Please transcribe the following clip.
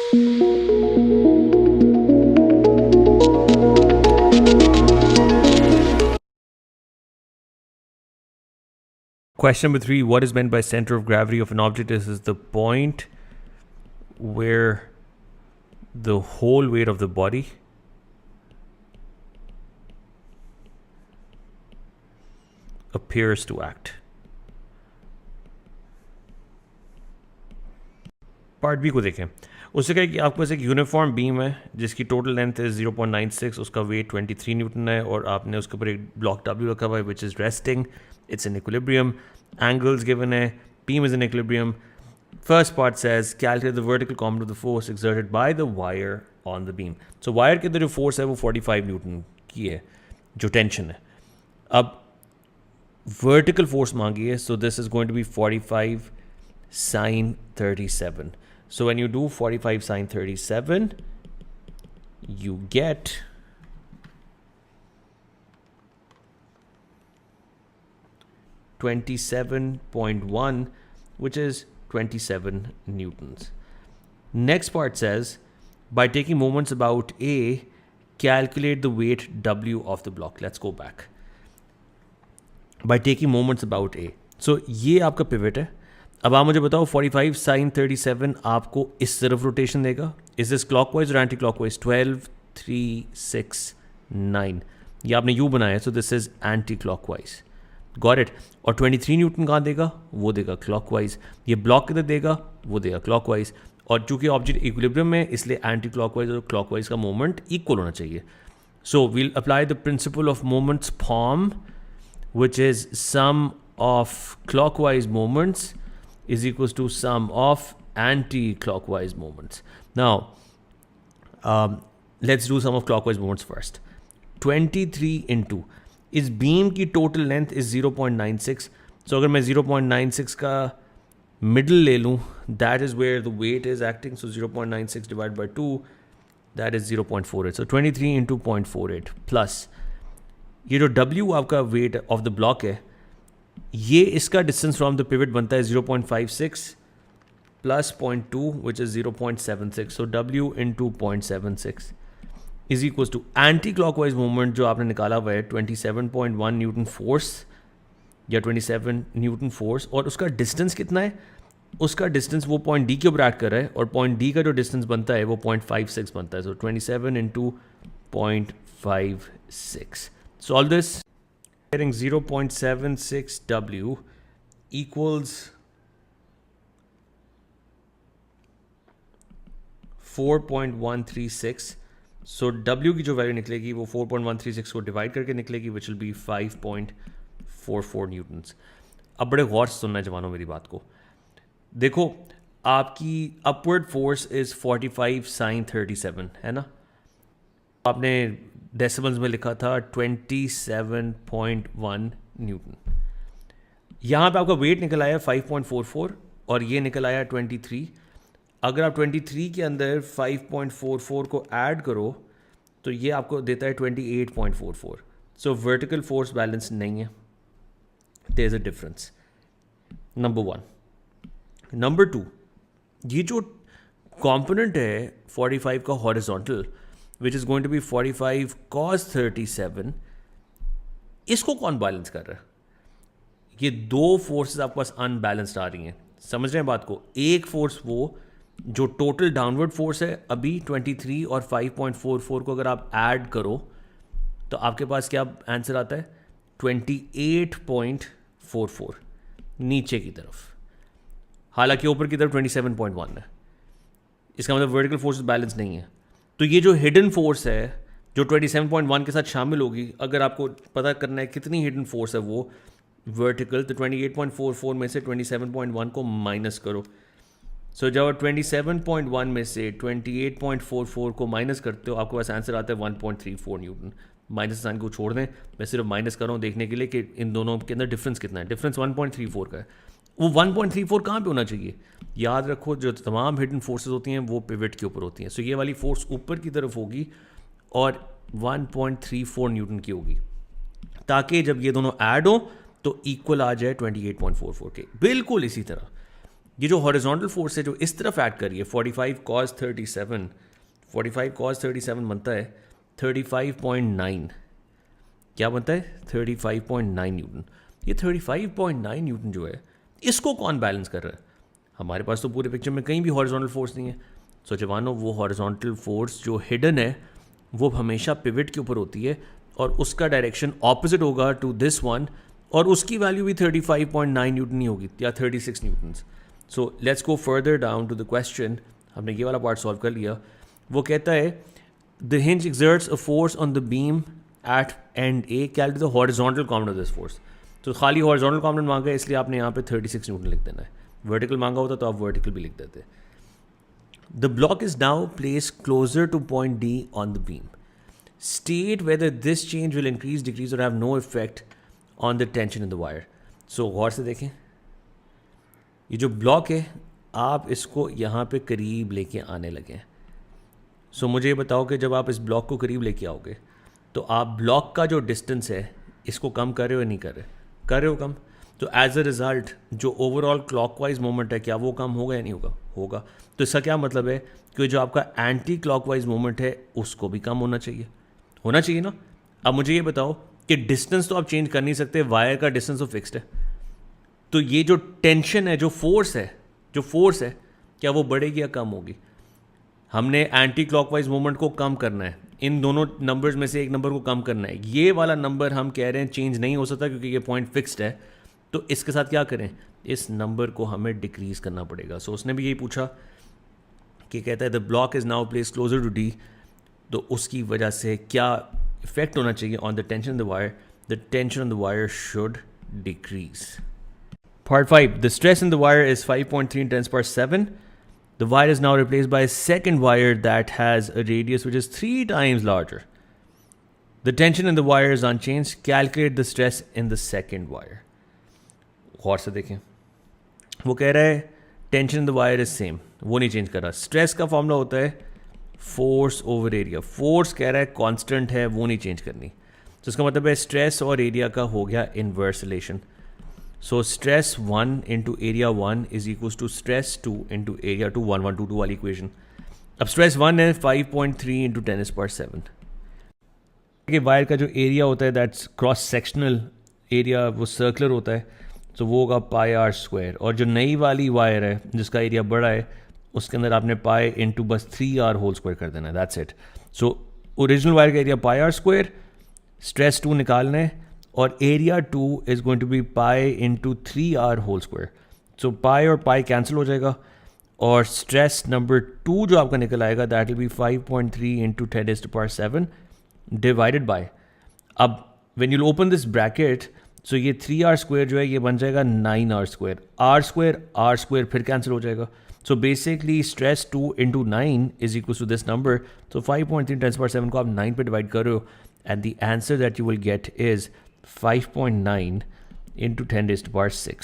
Question number 3, what is meant by center of gravity of an object? This is the point where the whole weight of the body appears to act. Part B को देखें. उससे क्या है कि आपके पास एक uniform beam है जिसकी टोटल लेंथ है 0.96, उसका वेट 23 न्यूटन है और आपने उसके ऊपर एक ब्लॉक W रखा हुआ है which is resting, it's in equilibrium, angles given है, beam is in equilibrium. First part says calculate the vertical component of the force exerted by the wire on the beam. So wire के अंदर जो force है वो 45 Newton की है जो tension है. अब vertical force मांगी है, so this is going to be 45 sine 37. So when you do 45 sine 37, you get 27.1, which is 27 newtons. Next part says, by taking moments about A, calculate the weight W of the block. Let's go back. By taking moments about A. So ये आपका pivot है. अब आप मुझे बताओ 45 sin 37 आपको इस तरफ रोटेशन देगा. इज दिस क्लॉकवाइज और एंटी क्लॉकवाइज? 12, 3, 6, 9. ये आपने यू बनाया है, so this is anti clockwise. Got it. और 23 न्यूटन कहाँ देगा? वो देगा क्लॉकवाइज. ये ब्लॉक किधर देगा? वो देगा क्लॉकवाइज. और चूंकि ऑब्जेक्ट इक्विलिब्रियम में, इसलिए एंटी क्लॉकवाइज और क्लॉकवाइज का मोमेंट इक्वल होना चाहिए. So we'll apply the principle of moments form which is sum of clockwise moments is equals to sum of anti-clockwise moments. Now, let's do sum of clockwise moments first. 23 into इस beam की total length is 0.96. So अगर मैं 0.96 का middle ले लूँ, that is where the weight is acting. So 0.96 divide by 2, that is 0.48. So 23 into 0.48 plus ये जो W आपका वेट ऑफ द ब्लॉक है, ये इसका डिस्टेंस फ्रॉम द पिवट बनता है 0.56 plus 0.2 which is 0.76. So W into 0.76 is equals to anti clockwise movement जो आपने निकाला हुआ है 27.1 न्यूटन फोर्स या 27 न्यूटन फोर्स, और उसका डिस्टेंस कितना है? उसका डिस्टेंस वो पॉइंट डी के ऊपर एक्ट कर रहा है और पॉइंट डी का जो डिस्टेंस बनता है वो 0.56 बनता है. सो 27 into 0.56. Solve this. Getting 0.76 W equals 4.136. So W की जो वैल्यू निकलेगी वो 4.136 को डिवाइड करके निकलेगी which will be 5.44 न्यूटन्स. अब बड़े गौर से सुनना जवानों मेरी बात को. देखो आपकी अपवर्ड फोर्स इज 45 sin 37 है ना. आपने डेसिमल्स में लिखा था 27.1 न्यूटन. यहाँ पे आपका वेट निकल आया 5.44 और ये निकल आया 23. अगर आप 23 के अंदर 5.44 को ऐड करो तो ये आपको देता है 28.44. सो वर्टिकल फोर्स बैलेंस नहीं है. There is a difference. Number 1. Number 2, ये जो कॉम्पोनेंट है 45 का horizontal which is going to be 45 cos 37, इसको कौन बैलेंस कर रहा है? ये दो फोर्सेस आपके पास अनबैलेंस्ड आ रही हैं. समझ रहे हैं बात को? एक फोर्स वो जो टोटल डाउनवर्ड फोर्स है अभी 23 और 5.44 को अगर आप ऐड करो तो आपके पास क्या आंसर आता है? 28.44 नीचे की तरफ. हालांकि ऊपर की तरफ 27.1 है. इसका मतलब वर्टिकल फोर्स बैलेंस नहीं है. तो ये जो हिडन फोर्स है जो 27.1 के साथ शामिल होगी, अगर आपको पता करना है कितनी हिडन फोर्स है वो वर्टिकल, तो 28.44 में से 27.1 को माइनस करो. सो जब आप 27.1 में से 28.44 को माइनस करते हो आपके पास आंसर आता है 1.34 न्यूटन. माइनस साइन को छोड़ दें, मैं सिर्फ माइनस कर रहा हूँ देखने के लिए कि इन दोनों के अंदर डिफरेंस कितना है. डिफरेंस 1.34 का है. वो 1.34 कहाँ पे होना चाहिए? याद रखो जो तमाम हिडन फोर्सेस होती हैं वो पिवट के ऊपर होती हैं. सो ये वाली फोर्स ऊपर की तरफ होगी और 1.34 न्यूटन की होगी, ताकि जब ये दोनों ऐड हो तो इक्वल आ जाए 28.44 के. बिल्कुल इसी तरह ये जो हॉरिजॉन्टल फोर्स है जो इस तरफ एक्ट कर रही है 45 cos 37, 45 cos 37 बनता है 35.9, क्या बनता है 35.9 न्यूटन। ये 35.9 न्यूटन जो है इसको कौन बैलेंस कर रहा है? हमारे पास तो पूरे पिक्चर में कहीं भी हॉरिजॉन्टल फोर्स नहीं है। सो जवानों, वो हॉरिजॉन्टल फोर्स जो हिडन है वो हमेशा पिवट के ऊपर होती है और उसका डायरेक्शन ऑपोजिट होगा टू दिस वन, और उसकी वैल्यू भी 35.9 न्यूटन ही होगी या 36 newtons. So let's go further down to the question. हमने ये वाला पार्ट सॉल्व कर लिया। वो कहता है the hinge exerts a force on the beam at end A, calculate the horizontal component of this force. तो खाली हॉरिजॉन्टल कॉम्पोनेंट मांगा है इसलिए आपने यहाँ पे 36 न्यूटन लिख देना है। वर्टिकल मांगा होता तो आप वर्टिकल भी लिख देते। The block is now place closer two point D on the beam. State whether this change will increase, decrease or have no effect on the tension in the wire. So गौर से देखें, ये जो block है आप इसको यहाँ पे करीब लेके आने लगे हैं। सो मुझे ये बताओ कि जब आप इस ब्लॉक को करीब लेके आओगे तो आप ब्लॉक का जो डिस्टेंस है इसको कम कर रहे हो या नहीं कर रहे? कर रहे हो कम। तो एज अ रिज़ल्ट जो ओवरऑल क्लॉकवाइज मूवमेंट है क्या वो कम होगा या नहीं होगा? होगा। तो इसका क्या मतलब है कि जो आपका एंटी क्लॉकवाइज मूवमेंट है उसको भी कम होना चाहिए, होना चाहिए ना। अब मुझे ये बताओ कि डिस्टेंस तो आप चेंज कर नहीं सकते, वायर का डिस्टेंस तो फिक्स्ड है। तो ये जो टेंशन है, जो फोर्स है क्या वो बढ़ेगी या कम होगी? हमने एंटी क्लॉकवाइज मूवमेंट को कम करना है, इन दोनों नंबर्स में से एक नंबर को कम करना है। ये वाला नंबर हम कह रहे हैं चेंज नहीं हो सकता क्योंकि ये पॉइंट फिक्स्ड है। तो इसके साथ क्या करें, इस नंबर को हमें डिक्रीज करना पड़ेगा। सो उसने भी यही पूछा कि कहता है the block is now place closer to D, तो उसकी वजह से क्या इफेक्ट होना चाहिए on the tension on the wire? The tension on the wire should decrease. Part 5. The stress in the wire is 5.3 × 10⁷. The wire is now replaced by a second wire that has a radius which is 3 times larger. The tension in the wire is unchanged. Calculate the stress in the second wire. गौर से देखें, वो कह रहा है tension in the wire is same, वो नहीं change कर रहा। स्ट्रेस का फॉर्मूला होता है फोर्स ओवर एरिया। फोर्स कह रहा है कांस्टेंट है, वो नहीं चेंज करनी। तो इसका मतलब है स्ट्रेस और एरिया का हो गया inverse relation. So stress 1 into area 1 is equal to stress 2 into area 2, 1122 वाली इक्वेशन। अब स्ट्रेस 1 है 5.3 इंटू 10⁷। कि वायर का जो एरिया होता है दैट्स क्रॉस सेक्शनल एरिया, वो सर्कुलर होता है, तो वो होगा πr²। और जो नई वाली वायर है जिसका एरिया बड़ा है उसके अंदर आपने पाई इंटू बस 3r² कर देना है, that's it. So original wire का एरिया πr², स्ट्रेस 2 निकालना है और area 2 is going to be pi into 3r²। So pi और पाई कैंसिल हो जाएगा और स्ट्रेस नंबर 2 जो आपका निकल आएगा that will be 5.3 into 10⁷ divided by, अब when you open this bracket so ये 3r² जो है ये बन जाएगा 9r², r² फिर कैंसिल हो जाएगा। So basically stress 2 into 9 is equal to this number. So 5.3 × 10⁷ को आप 9 पे डिवाइड कर रहे हो and the answer that you will get is 5.9 into 10⁶।